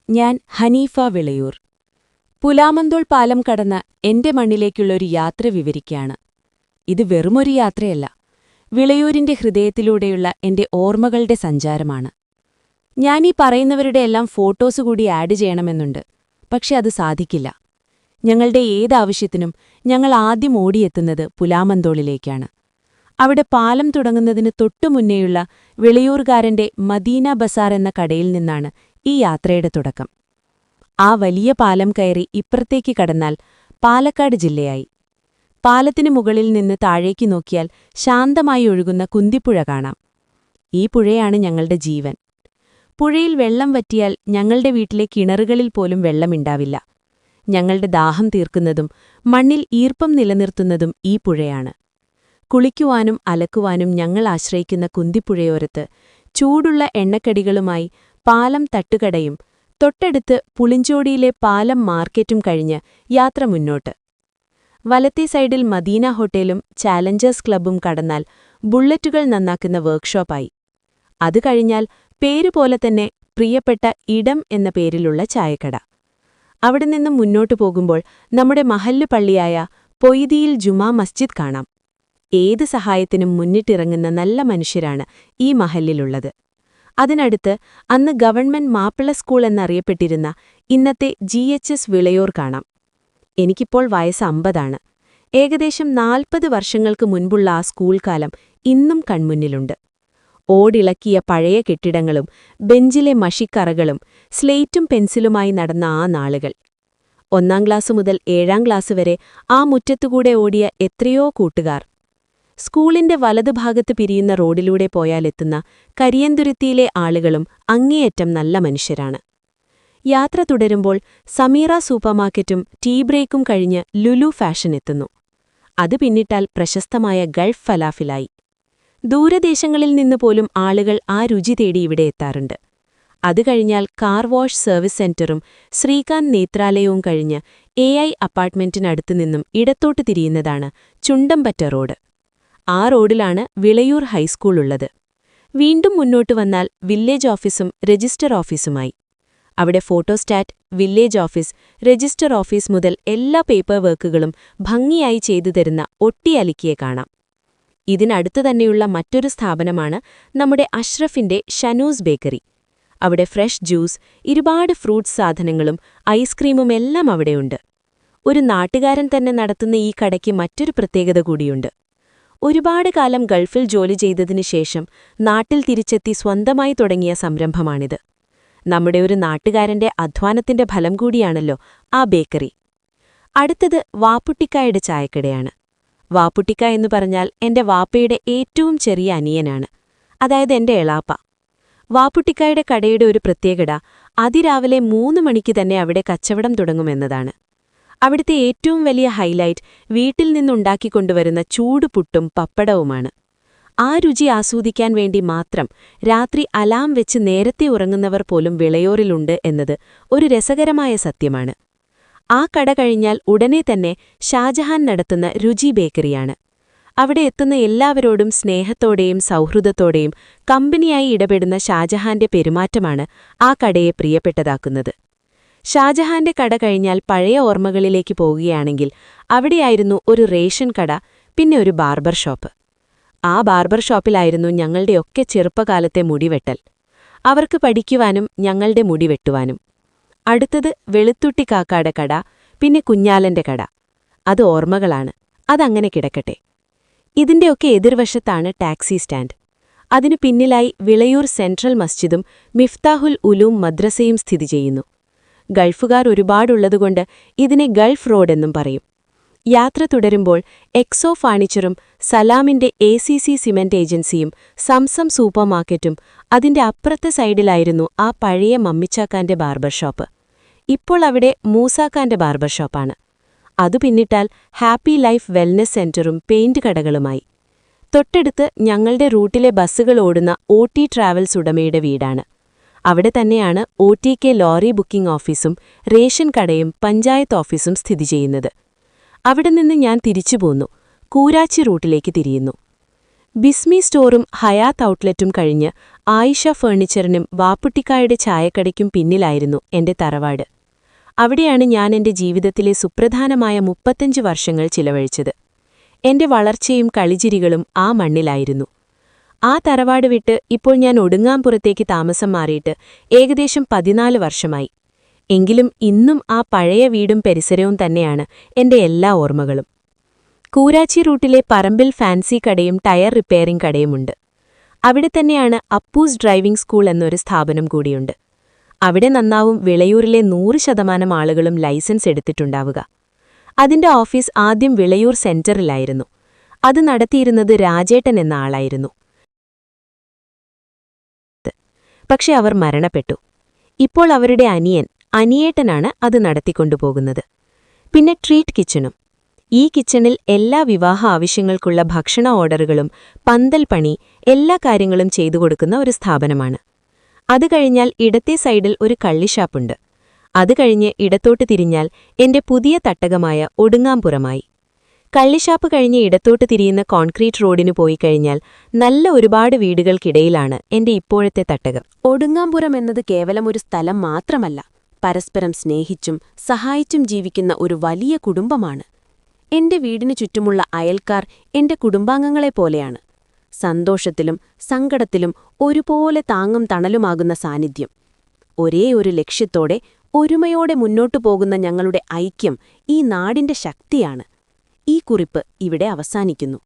ഞാൻ ഹനീഫ വിളയൂർ. പുലാമന്തോൾ പാലം കടന്ന് എന്റെ മണ്ണിലേക്കുള്ളൊരു യാത്ര വിവരിക്കാണ്. ഇത് വെറുമൊരു യാത്രയല്ല, വിളയൂരിന്റെ ഹൃദയത്തിലൂടെയുള്ള എന്റെ ഓർമ്മകളുടെ സഞ്ചാരമാണ്. ഞാനീ പറയുന്നവരുടെയെല്ലാം ഫോട്ടോസ് കൂടി ആഡ് ചെയ്യണമെന്നുണ്ട്, പക്ഷെ അത് സാധിക്കില്ല. ഞങ്ങളുടെ ഏതാവശ്യത്തിനും ഞങ്ങൾ ആദ്യം ഓടിയെത്തുന്നത് പുലാമന്തോളിലേക്കാണ്. അവിടെ പാലം തുടങ്ങുന്നതിന് തൊട്ടുമുന്നേയുള്ള വിളയൂർകാരന്റെ മദീന ബസാർ എന്ന കടയിൽ നിന്നാണ് ഈ യാത്രയുടെ തുടക്കം. ആ വലിയ പാലം കയറി ഇപ്പുറത്തേക്ക് കടന്നാൽ പാലക്കാട് ജില്ലയായി. പാലത്തിനു മുകളിൽ നിന്ന് താഴേക്ക് നോക്കിയാൽ ശാന്തമായി ഒഴുകുന്ന കുന്തിപ്പുഴ കാണാം. ഈ പുഴയാണ് ഞങ്ങളുടെ ജീവൻ. പുഴയിൽ വെള്ളം വറ്റിയാൽ ഞങ്ങളുടെ വീട്ടിലെ കിണറുകളിൽ പോലും വെള്ളമുണ്ടാവില്ല. ഞങ്ങളുടെ ദാഹം തീർക്കുന്നതും മണ്ണിൽ ഈർപ്പം നിലനിർത്തുന്നതും ഈ പുഴയാണ്. കുളിക്കുവാനും അലക്കുവാനും ഞങ്ങൾ ആശ്രയിക്കുന്ന കുന്തിപ്പുഴയോരത്ത് ചൂടുള്ള എണ്ണക്കടികളുമായി പാലം തട്ടുകടയും തൊട്ടടുത്ത് പുളിഞ്ചോടിയിലെ പാലം മാർക്കറ്റും കഴിഞ്ഞ് യാത്ര മുന്നോട്ട്. വലത്തെ സൈഡിൽ മദീന ഹോട്ടലും ചാലഞ്ചേഴ്സ് ക്ലബ്ബും കടന്നാൽ ബുള്ളറ്റുകൾ നന്നാക്കുന്ന വർക്ക്ഷോപ്പായി. അത് കഴിഞ്ഞാൽ പേരുപോലെ തന്നെ പ്രിയപ്പെട്ട ഇടം എന്ന പേരിലുള്ള ചായക്കട. അവിടെ നിന്നും മുന്നോട്ടു പോകുമ്പോൾ നമ്മുടെ മഹല്ല് പള്ളിയായ പൊയ്തിയിൽ ജുമാ മസ്ജിദ് കാണാം. ഏത് സഹായത്തിനും മുന്നിട്ടിറങ്ങുന്ന നല്ല മനുഷ്യരാണ് ഈ മഹല്ലിലുള്ളത്. അതിനടുത്ത് അന്ന് ഗവൺമെന്റ് മാപ്പിള സ്കൂൾ എന്നറിയപ്പെട്ടിരുന്ന ഇന്നത്തെ GHS വിളയൂർ കാണാം. എനിക്കിപ്പോൾ വയസ്സ് 50. ഏകദേശം 40 വർഷങ്ങൾക്ക് മുൻപുള്ള ആ സ്കൂൾ കാലം ഇന്നും കൺമുന്നിലുണ്ട്. ഓടിളക്കിയ പഴയ കെട്ടിടങ്ങളും ബെഞ്ചിലെ മഷിക്കറകളും സ്ലേറ്റും പെൻസിലുമായി നടന്ന ആ നാളുകൾ. 1ാം ക്ലാസ് മുതൽ 7ാം ക്ലാസ് വരെ ആ മുറ്റത്തുകൂടെ ഓടിയ എത്രയോ കൂട്ടുകാർ. സ്കൂളിന്റെ വലതുഭാഗത്ത് പിരിയുന്ന റോഡിലൂടെ പോയാലെത്തുന്ന കരിയന്തുരുത്തിയിലെ ആളുകളും അങ്ങേയറ്റം നല്ല മനുഷ്യരാണ്. യാത്ര തുടരുമ്പോൾ സമീറ സൂപ്പർമാർക്കറ്റും ടീ ബ്രേക്കും കഴിഞ്ഞ് ലുലു ഫാഷൻ എത്തുന്നു. അത് പിന്നിട്ടാൽ പ്രശസ്തമായ ഗൾഫ് ഫലാഫിലായി. ദൂരദേശങ്ങളിൽ നിന്ന് പോലും ആളുകൾ ആ രുചി തേടി ഇവിടെ എത്താറുണ്ട്. അത് കഴിഞ്ഞാൽ കാർ വാഷ് സർവീസ് സെന്ററും ശ്രീകാന്ത് നേത്രാലയവും കഴിഞ്ഞ് AI അപ്പാർട്ട്മെന്റിനടുത്തു നിന്നും ഇടത്തോട്ട് തിരിയുന്നതാണ് ചുണ്ടമ്പറ്റ റോഡ്. ആ റോഡിലാണ് വിളയൂർ ഹൈസ്കൂൾ ഉള്ളത്. വീണ്ടും മുന്നോട്ട് വന്നാൽ വില്ലേജ് ഓഫീസും രജിസ്റ്റർ ഓഫീസുമായി. അവിടെ photostat, village office, register office മുതൽ എല്ലാ പേപ്പർ വർക്കുകളും ഭംഗിയായി ചെയ്തു തരുന്ന ഒട്ടിയലിക്കിയെ കാണാം. ഇതിനടുത്തു തന്നെയുള്ള മറ്റൊരു സ്ഥാപനമാണ് നമ്മുടെ അഷ്റഫിന്റെ ഷനൂസ് ബേക്കറി. അവിടെ ഫ്രഷ് ജ്യൂസ്, ഒരുപാട് ഫ്രൂട്ട്സ് സാധനങ്ങളും ഐസ്ക്രീമും എല്ലാം അവിടെയുണ്ട്. ഒരു നാട്ടുകാരൻ തന്നെ നടത്തുന്ന ഈ കടയ്ക്ക് മറ്റൊരു പ്രത്യേകത കൂടിയുണ്ട്. ഒരുപാട് കാലം ഗൾഫിൽ ജോലി ചെയ്തതിനു ശേഷം നാട്ടിൽ തിരിച്ചെത്തി സ്വന്തമായി തുടങ്ങിയ സംരംഭമാണിത്. നമ്മുടെ ഒരു നാട്ടുകാരന്റെ അധ്വാനത്തിന്റെ ഫലം കൂടിയാണല്ലോ ആ ബേക്കറി. അടുത്തത് വാപ്പുട്ടിക്കായുടെ ചായക്കടയാണ്. വാപ്പുട്ടിക്ക എന്നു പറഞ്ഞാൽ എന്റെ വാപ്പയുടെ ഏറ്റവും ചെറിയ അനിയനാണ്, അതായത് എന്റെ എളാപ്പ. വാപ്പുട്ടിക്കായുടെ കടയുടെ ഒരു പ്രത്യേകത അതിരാവിലെ 3 മണിക്ക് തന്നെ അവിടെ കച്ചവടം തുടങ്ങുമെന്നതാണ്. അവിടുത്തെ ഏറ്റവും വലിയ ഹൈലൈറ്റ് വീട്ടിൽ നിന്നുണ്ടാക്കിക്കൊണ്ടുവരുന്ന ചൂടുപുട്ടും പപ്പടവുമാണ്. ആ രുചി ആസ്വദിക്കാൻ വേണ്ടി മാത്രം രാത്രി അലാം വെച്ച് നേരത്തെ ഉറങ്ങുന്നവർ പോലും വിളയൂരിലുണ്ട് എന്നത് ഒരു രസകരമായ സത്യമാണ്. ആ കട കഴിഞ്ഞാൽ ഉടനെ തന്നെ ഷാജഹാൻ നടത്തുന്ന രുചി ബേക്കറിയാണ്. അവിടെ എത്തുന്ന എല്ലാവരോടും സ്നേഹത്തോടെയും സൗഹൃദത്തോടെയും കമ്പനിയായി ഇടപെടുന്ന ഷാജഹാന്റെ പെരുമാറ്റമാണ് ആ കടയെ പ്രിയപ്പെട്ടതാക്കുന്നത്. ഷാജഹാന്റെ കട കഴിഞ്ഞാൽ പഴയ ഓർമ്മകളിലേക്ക് പോകുകയാണെങ്കിൽ അവിടെയായിരുന്നു ഒരു റേഷൻ കട, പിന്നെ ഒരു ബാർബർ ഷോപ്പ്. ആ ബാർബർ ഷോപ്പിലായിരുന്നു ഞങ്ങളുടെയൊക്കെ ചെറുപ്പകാലത്തെ മുടിവെട്ടൽ. അവർക്ക് പഠിക്കുവാനും ഞങ്ങളുടെ മുടി വെട്ടുവാനും. അടുത്തത് വെളുത്തുട്ടി കാക്കാടെ കട, പിന്നെ കുഞ്ഞാലന്റെ കട. അത് ഓർമ്മകളാണ്, അതങ്ങനെ കിടക്കട്ടെ. ഇതിന്റെയൊക്കെ എതിർവശത്താണ് ടാക്സി സ്റ്റാൻഡ്. അതിനു പിന്നിലായി വിളയൂർ സെൻട്രൽ മസ്ജിദും മിഫ്താഹുൽ ഉലൂം മദ്രസയും സ്ഥിതി ചെയ്യുന്നു. ഗൾഫുകാർ ഒരുപാടുള്ളതുകൊണ്ട് ഇതിനെ ഗൾഫ് റോഡ് എന്നും പറയും. യാത്ര തുടരുമ്പോൾ എക്സോ ഫർണിച്ചറും സലാമിന്റെ ACC സിമന്റ് ഏജൻസിയും സംസം സൂപ്പർമാർക്കറ്റും അതിന്റെ അപ്പുറത്തെ സൈഡിലായിരുന്നു ആ പഴയ മമ്മിച്ചാക്കാന്റെ ബാർബർ ഷോപ്പ്. ഇപ്പോൾ അവിടെ മൂസാക്കാന്റെ ബാർബർ ഷോപ്പാണ്. അതു പിന്നിട്ടാൽ ഹാപ്പി ലൈഫ് വെൽനസ് സെന്ററും പെയിന്റ് കടകളുമായി. തൊട്ടടുത്ത് ഞങ്ങളുടെ റൂട്ടിലെ ബസ്സുകൾ ഓടുന്ന OT ട്രാവൽസ് ഉടമയുടെ വീടാണ്. അവിടെ തന്നെയാണ് OTK ലോറി ബുക്കിംഗ് ഓഫീസും റേഷൻ കടയും പഞ്ചായത്ത് ഓഫീസും സ്ഥിതി ചെയ്യുന്നത്. അവിടെ നിന്ന് ഞാൻ തിരിച്ചു പോന്നു, കൂരാച്ചി റൂട്ടിലേക്ക് തിരിയുന്നു. ബിസ്മി സ്റ്റോറും ഹയാത്ത് ഔട്ട്ലെറ്റും കഴിഞ്ഞ് ആയിഷ ഫേണിച്ചറിനും വാപ്പുട്ടിക്കായുടെ ചായക്കടയ്ക്കും പിന്നിലായിരുന്നു എന്റെ തറവാട്. അവിടെയാണ് ഞാൻ എന്റെ ജീവിതത്തിലെ സുപ്രധാനമായ 35 വർഷങ്ങൾ ചിലവഴിച്ചത്. എന്റെ വളർച്ചയും കളിചിരികളും ആ മണ്ണിലായിരുന്നു. ആ തറവാട് വിട്ട് ഇപ്പോൾ ഞാൻ ഒടുങ്ങാംപുറത്തേക്ക് താമസം മാറിയിട്ട് ഏകദേശം 14 വർഷമായി. എങ്കിലും ഇന്നും ആ പഴയ വീടും പരിസരവും തന്നെയാണ് എന്റെ എല്ലാ ഓർമ്മകളും. കൂരാച്ചി റൂട്ടിലെ പറമ്പിൽ ഫാൻസി കടയും ടയർ റിപ്പയറിംഗ് കടയുമുണ്ട്. അവിടെ തന്നെയാണ് അപ്പൂസ് ഡ്രൈവിംഗ് സ്കൂൾ എന്നൊരു സ്ഥാപനം കൂടിയുണ്ട്. അവിടെ നന്നാവും വിളയൂരിലെ 100% ആളുകളും ലൈസൻസ് എടുത്തിട്ടുണ്ടാവുക. അതിന്റെ ഓഫീസ് ആദ്യം വിളയൂർ സെന്ററിലായിരുന്നു. അത് നടത്തിയിരുന്നത് രാജേട്ടൻ എന്ന ആളായിരുന്നു. പക്ഷെ അവർ മരണപ്പെട്ടു. ഇപ്പോൾ അവരുടെ അനിയേട്ടനാണ് അത് നടത്തിക്കൊണ്ടുപോകുന്നത്. പിന്നെ ട്രീറ്റ് കിച്ചണും. ഈ കിച്ചണിൽ എല്ലാ വിവാഹ ആവശ്യങ്ങൾക്കുള്ള ഭക്ഷണ ഓർഡറുകളും പന്തൽ പണി എല്ലാ കാര്യങ്ങളും ചെയ്തു കൊടുക്കുന്ന ഒരു സ്ഥാപനമാണ്. അത് കഴിഞ്ഞാൽ ഇടത്തെ സൈഡിൽ ഒരു കള്ളിഷാപ്പുണ്ട്. അത് കഴിഞ്ഞ് ഇടത്തോട്ട് തിരിഞ്ഞാൽ എന്റെ പുതിയ തട്ടകമായ ഒടുങ്ങാംപുറമായി. കള്ളിഷാപ്പ് കഴിഞ്ഞ് ഇടത്തോട്ട് തിരിയുന്ന കോൺക്രീറ്റ് റോഡിനു പോയി കഴിഞ്ഞാൽ നല്ല ഒരുപാട് വീടുകൾക്കിടയിലാണ് എന്റെ ഇപ്പോഴത്തെ തട്ടകം. ഒടുങ്ങാംപുരം എന്നത് കേവലം ഒരു സ്ഥലം മാത്രമല്ല, പരസ്പരം സ്നേഹിച്ചും സഹായിച്ചും ജീവിക്കുന്ന ഒരു വലിയ കുടുംബമാണ്. എന്റെ വീടിനു ചുറ്റുമുള്ള അയൽക്കാർ എന്റെ കുടുംബാംഗങ്ങളെപ്പോലെയാണ്. സന്തോഷത്തിലും സങ്കടത്തിലും ഒരുപോലെ താങ്ങും തണലുമാകുന്ന സാന്നിധ്യം. ഒരേ ഒരു ലക്ഷ്യത്തോടെ ഒരുമയോടെ മുന്നോട്ടു പോകുന്ന ഞങ്ങളുടെ ഐക്യം ഈ നാടിന്റെ ശക്തിയാണ്. ഈ കുറിപ്പ് ഇവിടെ അവസാനിക്കുന്നു.